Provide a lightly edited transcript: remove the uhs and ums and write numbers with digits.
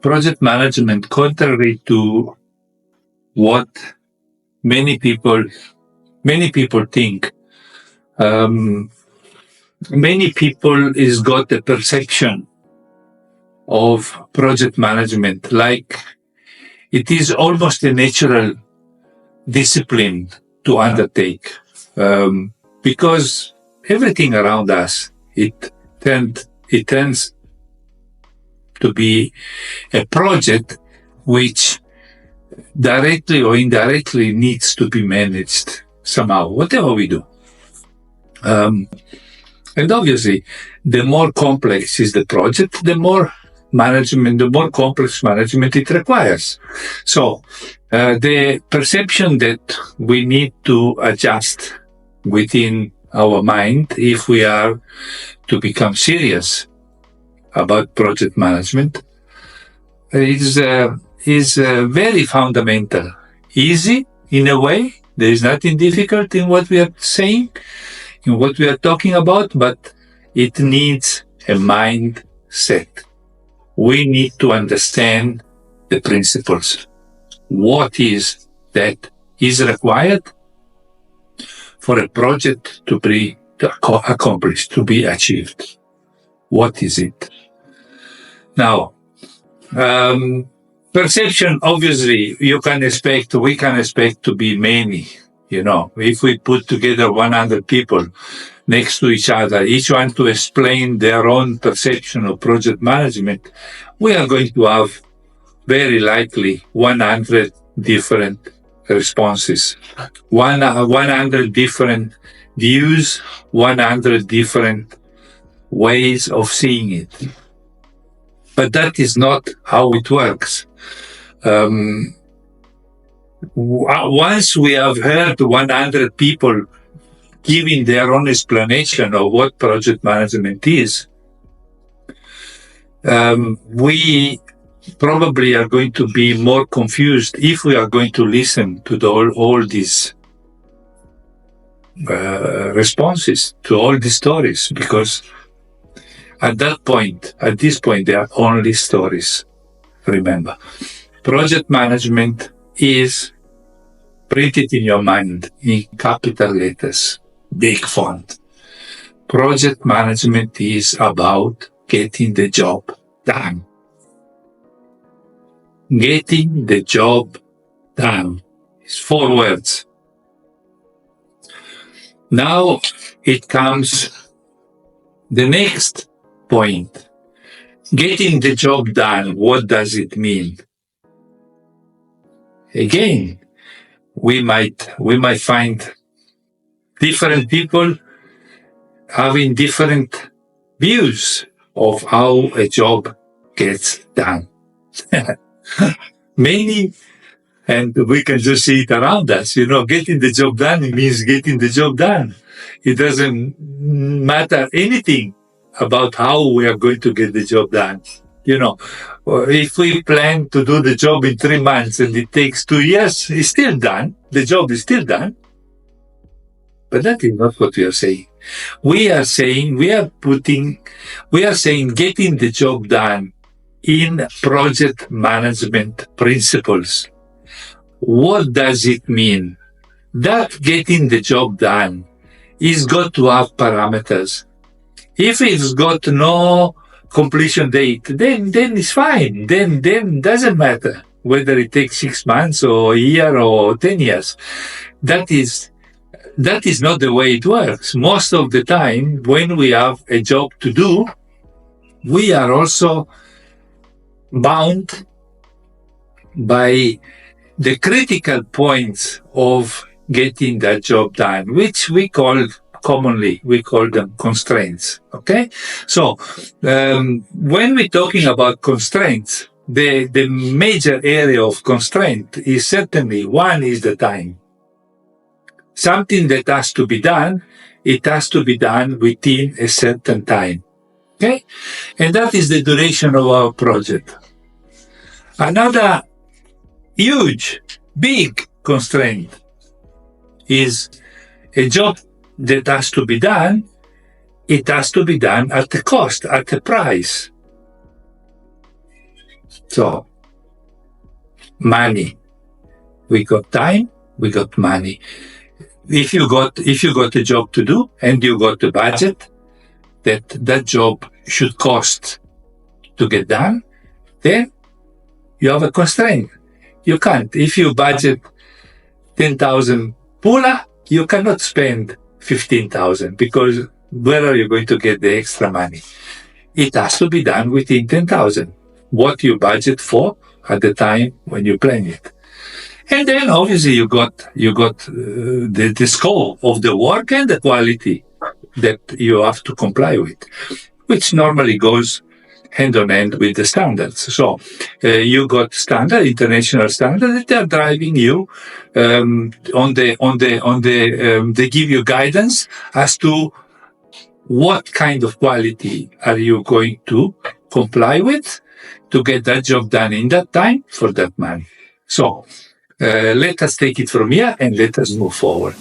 project management, contrary to what many people think, many people is got a perception of project management like it is almost a natural discipline to undertake, because everything around us it tends to be a project which directly or indirectly needs to be managed somehow, whatever we do. And obviously, the more complex is the project, the more complex management it requires. So the perception that we need to adjust within our mind if we are to become serious about project management is very fundamental. Easy in a way. There is nothing difficult in what we are saying, in what we are talking about, but it needs a mindset. We need to understand the principles. What is that is required for a project to be accomplished, to be achieved? What is it? Now, perception, obviously, we can expect to be many. If we put together 100 people next to each other, each one to explain their own perception of project management, we are going to have very likely 100 different responses, 100 different views, 100 different ways of seeing it. But that is not how it works. Once we have heard 100 people giving their own explanation of what project management is, we probably are going to be more confused if we are going to listen to all these responses, to all these stories, because at this point, they are only stories. Remember, project management is printed in your mind in capital letters, big font. Project management is about getting the job done. Getting the job done. It's 4 words. Now it comes the next point. Getting the job done, what does it mean? Again, we might find different people having different views of how a job gets done. Many, and we can just see it around us, getting the job done means getting the job done. It doesn't matter anything about how we are going to get the job done. If we plan to do the job in 3 months and it takes 2 years, it's still done. The job is still done. But that is not what we are saying. We are saying getting the job done in project management principles. What does it mean? That getting the job done is got to have parameters. If it's got no completion date, then it's fine. Then doesn't matter whether it takes 6 months or a year or 10 years. That is not the way it works. Most of the time, when we have a job to do, we are also bound by the critical points of getting that job done, which we call them constraints. Okay? So, when we're talking about constraints, the major area of constraint is certainly one is the time. Something that has to be done, it has to be done within a certain time. Okay? And that is the duration of our project. Another huge, big constraint is a job that has to be done. It has to be done at a cost, at a price. So, money. We got time, we got money. If you got a job to do and you got a budget that job should cost to get done, then you have a constraint. You can't. If you budget 10,000 pula, you cannot spend 15,000 because where are you going to get the extra money? It has to be done within 10,000. What you budget for at the time when you plan it. And then obviously you got the scope of the work and the quality that you have to comply with, which normally goes hand on hand with the standards. So you got international standards that are driving you they give you guidance as to what kind of quality are you going to comply with to get that job done in that time for that money. So let us take it from here and let us move forward.